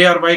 ARY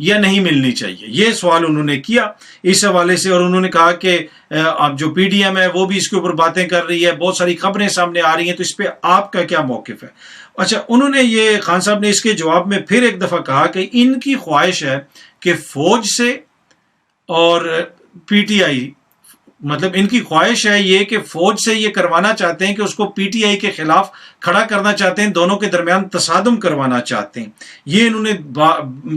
یا نہیں ملنی چاہیے؟ یہ سوال انہوں نے کیا اس حوالے سے، اور انہوں نے کہا کہ اب جو پی ڈی ایم ہے وہ بھی اس کے اوپر باتیں کر رہی ہے، بہت ساری خبریں سامنے آ رہی ہیں، تو اس پہ آپ کا کیا موقف ہے؟ اچھا، انہوں نے یہ خان صاحب نے اس کے جواب میں پھر ایک دفعہ کہا کہ ان کی خواہش ہے کہ فوج سے اور پی ٹی آئی، مطلب ان کی خواہش ہے یہ کہ فوج سے یہ کروانا چاہتے ہیں کہ اس کو پی ٹی آئی کے خلاف کھڑا کرنا چاہتے ہیں، دونوں کے درمیان تصادم کروانا چاہتے ہیں، یہ انہوں نے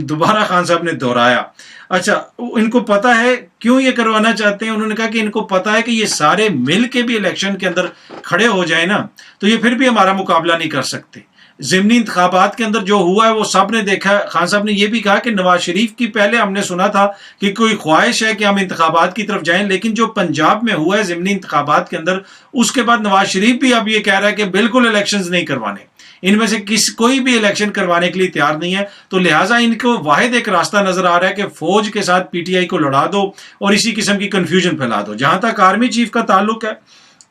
دوبارہ خان صاحب نے دہرایا۔ اچھا، ان کو پتا ہے کیوں یہ کروانا چاہتے ہیں؟ انہوں نے کہا کہ ان کو پتا ہے کہ یہ سارے مل کے بھی الیکشن کے اندر کھڑے ہو جائیں نا تو یہ پھر بھی ہمارا مقابلہ نہیں کر سکتے۔ ضمنی انتخابات کے اندر جو ہوا ہے وہ سب نے دیکھا ہے۔ خان صاحب نے یہ بھی کہا کہ نواز شریف کی پہلے ہم نے سنا تھا کہ کوئی خواہش ہے کہ ہم انتخابات کی طرف جائیں، لیکن جو پنجاب میں ہوا ہے ضمنی انتخابات کے اندر، اس کے بعد نواز شریف بھی اب یہ کہہ رہا ہے کہ بالکل الیکشنز نہیں کروانے، ان میں سے کوئی بھی الیکشن کروانے کے لیے تیار نہیں ہے، تو لہٰذا ان کو واحد ایک راستہ نظر آ رہا ہے کہ فوج کے ساتھ پی ٹی آئی کو لڑا دو اور اسی قسم کی کنفیوژن پھیلا دو۔ جہاں تک آرمی چیف کا تعلق ہے،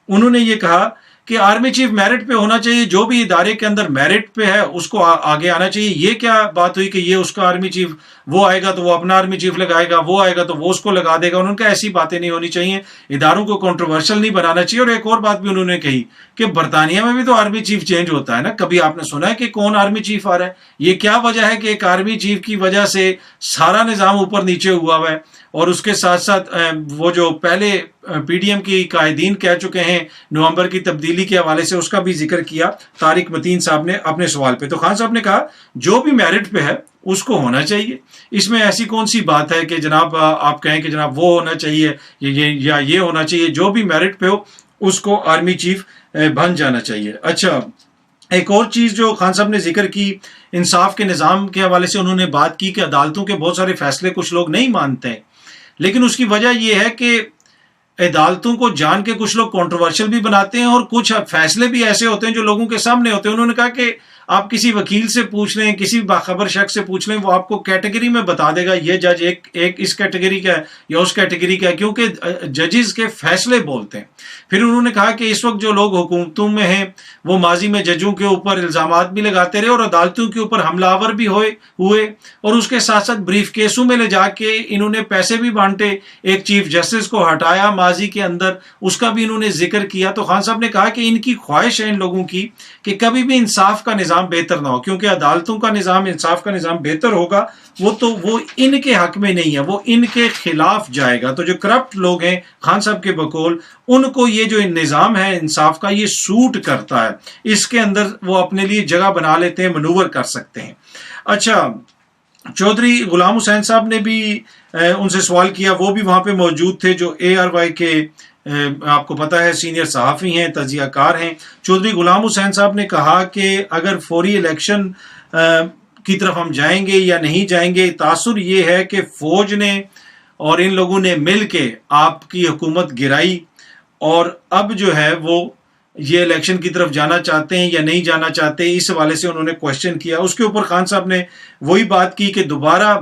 انہوں نے یہ کہا کہ آرمی چیف میرٹ پہ ہونا چاہیے، جو بھی ادارے کے اندر میرٹ پہ ہے اس کو آگے آنا چاہیے۔ یہ کیا بات ہوئی کہ یہ اس کا آرمی چیف، وہ آئے گا تو وہ اپنا آرمی چیف لگائے گا، وہ آئے گا تو وہ اس کو لگا دے گا؟ انہوں نے کہا ایسی باتیں نہیں ہونی چاہیے، اداروں کو کنٹروورشل نہیں بنانا چاہیے۔ اور ایک اور بات بھی انہوں نے کہی کہ برطانیہ میں بھی تو آرمی چیف چینج ہوتا ہے نا، کبھی آپ نے سنا ہے کہ کون آرمی چیف آ رہا ہے؟ یہ کیا وجہ ہے کہ ایک آرمی چیف کی وجہ سے سارا نظام اوپر نیچے ہوا ہے؟ اور اس کے ساتھ ساتھ وہ جو پہلے پی ڈی ایم کی قائدین کہہ چکے ہیں نومبر کی تبدیلی کے حوالے سے، اس کا بھی ذکر کیا طارق متین صاحب نے اپنے سوال پہ۔ تو خان صاحب نے کہا جو بھی میرٹ پہ ہے اس کو ہونا چاہیے، اس میں ایسی کون سی بات ہے کہ جناب آپ کہیں کہ جناب وہ ہونا چاہیے یا یہ ہونا چاہیے؟ جو بھی میرٹ پہ ہو اس کو آرمی چیف بن جانا چاہیے۔ اچھا، ایک اور چیز جو خان صاحب نے ذکر کی انصاف کے نظام کے حوالے سے، انہوں نے بات کی کہ عدالتوں کے بہت سارے فیصلے کچھ لوگ نہیں مانتے ہیں، لیکن اس کی وجہ یہ ہے کہ عدالتوں کو جان کے کچھ لوگ کنٹروورشل بھی بناتے ہیں اور کچھ فیصلے بھی ایسے ہوتے ہیں جو لوگوں کے سامنے ہوتے ہیں۔ انہوں نے کہا کہ آپ کسی وکیل سے پوچھ لیں، کسی باخبر شخص سے پوچھ لیں، وہ آپ کو کیٹیگری میں بتا دے گا یہ جج ایک اس کیٹیگری کا ہے یا اس کیٹیگری کا ہے، کیونکہ ججز کے فیصلے بولتے ہیں۔ پھر انہوں نے کہا کہ اس وقت جو لوگ حکومتوں میں ہیں وہ ماضی میں ججوں کے اوپر الزامات بھی لگاتے رہے اور عدالتوں کے اوپر حملہ آور بھی ہوئے، اور اس کے ساتھ ساتھ بریف کیسوں میں لے جا کے انہوں نے پیسے بھی بانٹے، ایک چیف جسٹس کو ہٹایا ماضی کے اندر، اس کا بھی انہوں نے ذکر کیا۔ تو خان صاحب نے کہا کہ ان کی خواہش ہے ان لوگوں کی کہ کبھی بھی انصاف کا نظام بہتر نہ ہو، کیونکہ عدالتوں کا نظام، انصاف کا نظام بہتر ہوگا وہ ان کے حق میں نہیں ہے، وہ ان کے خلاف جائے گا۔ تو جو کرپٹ لوگ ہیں خان صاحب کے بقول، ان کو یہ جو نظام ہے انصاف کا یہ سوٹ کرتا ہے، اس کے اندر وہ اپنے لیے جگہ بنا لیتے ہیں، منور کر سکتے ہیں۔ اچھا، چودھری غلام حسین صاحب نے بھی ان سے سوال کیا، وہ بھی وہاں پہ موجود تھے، جو اے آر وائی کے آپ کو پتا ہے سینئر صحافی ہیں، تجزیہ کار ہیں۔ چودھری غلام حسین صاحب نے کہا کہ اگر فوری الیکشن کی طرف ہم جائیں گے یا نہیں جائیں گے، تاثر یہ ہے کہ فوج نے اور ان لوگوں نے مل کے آپ کی حکومت گرائی، اور اب جو ہے وہ یہ الیکشن کی طرف جانا چاہتے ہیں یا نہیں جانا چاہتے، اس حوالے سے انہوں نے کوشچن کیا۔ اس کے اوپر خان صاحب نے وہی بات کی کہ دوبارہ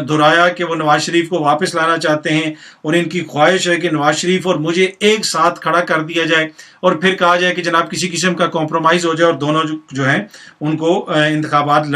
دہرایا کہ وہ نواز شریف کو واپس لانا چاہتے ہیں، اور ان کی خواہش ہے کہ نواز شریف اور مجھے ایک ساتھ کھڑا کر دیا جائے اور پھر کہا جائے کہ جناب کسی قسم کا کمپرومائز ہو جائے اور دونوں جو ہیں ان کو انتخابات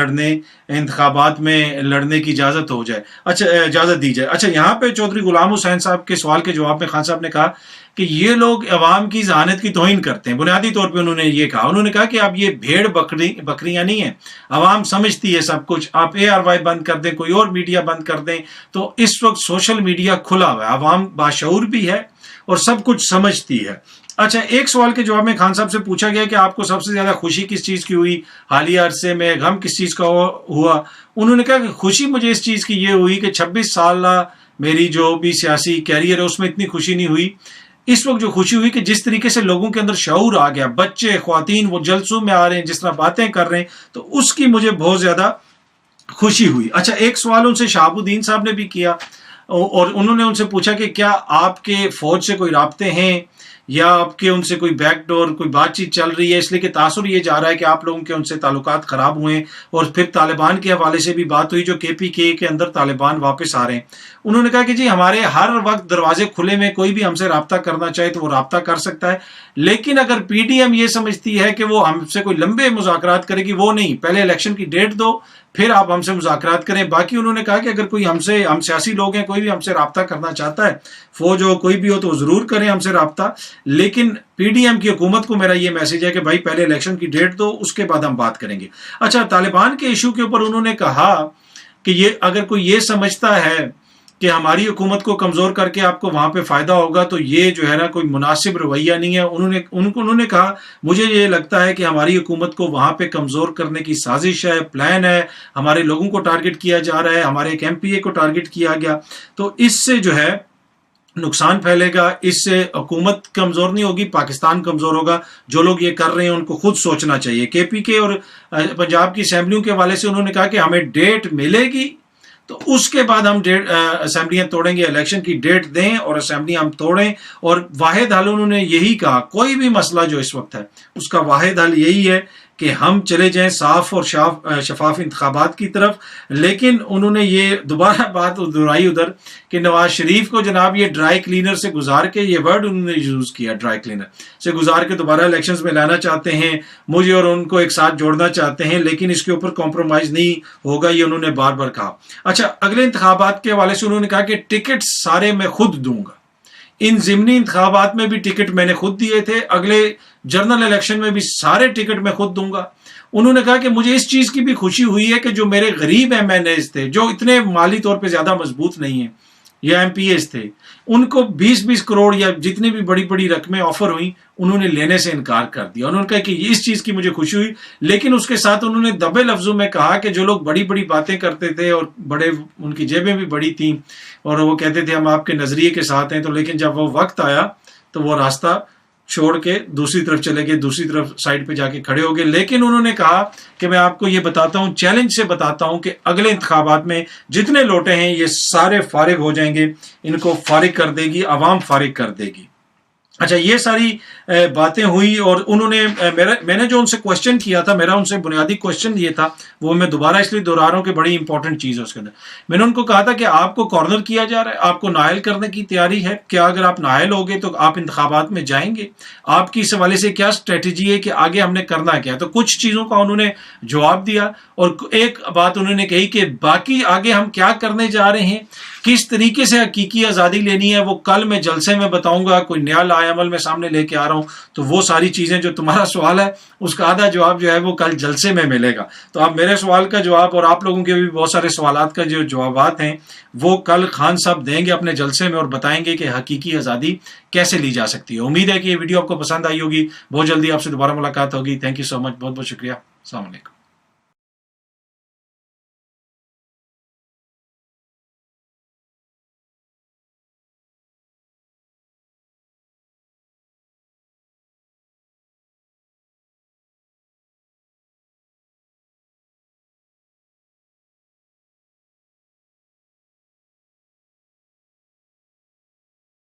میں لڑنے کی اجازت ہو جائے، اجازت دی جائے۔ اچھا، یہاں پہ چودھری غلام حسین صاحب کے سوال کے جواب میں خان صاحب نے کہا کہ یہ لوگ عوام کی ذہانت کی توہین کرتے ہیں۔ بنیادی طور پہ انہوں نے یہ کہا، انہوں نے کہا کہ اب یہ بھیڑ بکریاں نہیں ہیں، عوام سمجھتی ہے سب کچھ، آپ اے آر وائی بند کر دیں، کوئی اور میڈیا بند کر دیں، تو اس وقت سوشل میڈیا کھلا ہوا ہے، عوام باشعور بھی ہے اور سب کچھ سمجھتی ہے۔ اچھا، ایک سوال کے جواب میں خان صاحب سے پوچھا گیا کہ آپ کو سب سے زیادہ خوشی کس چیز کی ہوئی حالیہ عرصے میں، غم کس چیز کا ہوا؟ انہوں نے کہا کہ خوشی مجھے اس چیز کی یہ ہوئی کہ 26 سالہ میری جو بھی سیاسی کیریئر ہے اس میں اتنی خوشی نہیں ہوئی۔ اس وقت جو خوشی ہوئی کہ جس طریقے سے لوگوں کے اندر شعور آ گیا، بچے خواتین وہ جلسوں میں آ رہے ہیں، جس طرح باتیں کر رہے ہیں، تو اس کی مجھے بہت زیادہ خوشی ہوئی۔ اچھا، ایک سوال ان سے شہاب الدین صاحب نے بھی کیا، اور انہوں نے ان سے پوچھا کہ کیا آپ کے فوج سے کوئی رابطے ہیں، یا آپ کے ان سے کوئی بیک ڈور کوئی بات چیت چل رہی ہے، اس لیے کہ تاثر یہ جا رہا ہے کہ آپ لوگوں کے ان سے تعلقات خراب ہوئے ہیں، اور پھر طالبان کے حوالے سے بھی بات ہوئی جو KPK کے اندر طالبان واپس آ رہے ہیں. انہوں نے کہا کہ جی ہمارے ہر وقت دروازے کھلے میں، کوئی بھی ہم سے رابطہ کرنا چاہے تو وہ رابطہ کر سکتا ہے، لیکن اگر PDM یہ سمجھتی ہے کہ وہ ہم سے کوئی لمبے مذاکرات کرے گی، وہ نہیں، پہلے الیکشن کی ڈیٹ دو پھر آپ ہم سے مذاکرات کریں. باقی انہوں نے کہا کہ اگر کوئی ہم سیاسی لوگ ہیں، کوئی بھی ہم سے رابطہ کرنا چاہتا ہے، فوج ہو کوئی بھی ہو، تو وہ ضرور کریں ہم سے رابطہ، لیکن PDM کی حکومت کو میرا یہ میسج ہے کہ بھائی پہلے الیکشن کی ڈیٹ دو، اس کے بعد ہم بات کریں گے. اچھا، طالبان کے ایشو کے اوپر انہوں نے کہا کہ یہ اگر کوئی یہ سمجھتا ہے کہ ہماری حکومت کو کمزور کر کے آپ کو وہاں پہ فائدہ ہوگا تو یہ جو ہے نا کوئی مناسب رویہ نہیں ہے. انہوں نے کہا مجھے یہ لگتا ہے کہ ہماری حکومت کو وہاں پہ کمزور کرنے کی سازش ہے، پلان ہے، ہمارے لوگوں کو ٹارگٹ کیا جا رہا ہے، ہمارے ایک MPA کو ٹارگٹ کیا گیا، تو اس سے جو ہے نقصان پھیلے گا. اس سے حکومت کمزور نہیں ہوگی، پاکستان کمزور ہوگا. جو لوگ یہ کر رہے ہیں ان کو خود سوچنا چاہیے. KPK اور پنجاب کی اسمبلیوں کے حوالے سے انہوں نے کہا کہ ہمیں ڈیٹ ملے گی تو اس کے بعد ہم اسمبلیاں توڑیں گے، الیکشن کی ڈیٹ دیں اور اسمبلیاں ہم توڑیں. اور واحد حل انہوں نے یہی کہا، کوئی بھی مسئلہ جو اس وقت ہے اس کا واحد حل یہی ہے کہ ہم چلے جائیں صاف اور شفاف انتخابات کی طرف. لیکن انہوں نے یہ دوبارہ بات دہرائی ادھر کہ نواز شریف کو جناب یہ ڈرائی کلینر سے گزار کے، یہ ورڈ انہوں نے یوز کیا، ڈرائی کلینر سے گزار کے دوبارہ الیکشنز میں لانا چاہتے ہیں، مجھے اور ان کو ایک ساتھ جوڑنا چاہتے ہیں، لیکن اس کے اوپر کمپرومائز نہیں ہوگا، یہ انہوں نے بار بار کہا. اچھا، اگلے انتخابات کے حوالے سے انہوں نے کہا کہ ٹکٹ سارے میں خود دوں گا. ان ضمنی انتخابات میں بھی ٹکٹ میں نے خود دیے تھے، اگلے جنرل الیکشن میں بھی سارے ٹکٹ میں خود دوں گا. انہوں نے کہا کہ مجھے اس چیز کی بھی خوشی ہوئی ہے کہ جو میرے غریب MNAs تھے، جو اتنے مالی طور پہ زیادہ مضبوط نہیں ہیں، یا MPAs تھے، ان کو 20-20 کروڑ یا جتنی بھی بڑی بڑی رقمیں آفر ہوئیں انہوں نے لینے سے انکار کر دیا. انہوں نے کہا کہ اس چیز کی مجھے خوشی ہوئی، لیکن اس کے ساتھ انہوں نے دبے لفظوں میں کہا کہ جو لوگ بڑی بڑی باتیں کرتے تھے اور بڑے ان کی جیبیں بھی بڑی تھیں اور وہ کہتے تھے ہم آپ کے نظریے کے ساتھ ہیں، تو لیکن جب وہ وقت آیا تو وہ راستہ چھوڑ کے دوسری طرف چلے گئے، دوسری طرف سائڈ پہ جا کے کھڑے ہو گئے. لیکن انہوں نے کہا کہ میں آپ کو یہ بتاتا ہوں، چیلنج سے بتاتا ہوں کہ اگلے انتخابات میں جتنے لوٹے ہیں یہ سارے فارغ ہو جائیں گے، ان کو فارغ کر دے گی عوام، فارغ کر دے گی. اچھا، یہ ساری باتیں ہوئی اور انہوں نے میں نے جو ان سے کوشچن کیا تھا، میرا ان سے بنیادی کوشچن یہ تھا، وہ میں دوبارہ اس لیے دہرا رہا ہوں کہ بڑی امپورٹنٹ چیز ہے اس کے اندر. میں نے ان کو کہا تھا کہ آپ کو کارنر کیا جا رہا ہے، آپ کو نائل کرنے کی تیاری ہے، کیا اگر آپ نائل ہوگے تو آپ انتخابات میں جائیں گے؟ آپ کی اس حوالے سے کیا اسٹریٹجی ہے کہ آگے ہم نے کرنا کیا؟ تو کچھ چیزوں کا انہوں نے جواب دیا، اور ایک بات انہوں نے کہی کہ باقی آگے ہم کیا کرنے جا رہے ہیں، کس طریقے سے حقیقی آزادی لینی ہے، وہ کل میں جلسے میں بتاؤں گا. کوئی نیا لائے عمل میں سامنے لے کے آ رہا ہوں، تو وہ ساری چیزیں جو تمہارا سوال ہے اس کا آدھا جواب جو ہے وہ کل جلسے میں ملے گا. تو اب میرے سوال کا جواب اور آپ لوگوں کے بھی بہت سارے سوالات کا جو جوابات ہیں وہ کل خان صاحب دیں گے اپنے جلسے میں اور بتائیں گے کہ حقیقی آزادی کیسے لی جا سکتی ہے. امید ہے کہ یہ ویڈیو آپ کو پسند آئی ہوگی. بہت جلدی آپ سے دوبارہ ملاقات ہوگی. تھینک یو سو مچ، بہت بہت شکریہ. السلام علیکم.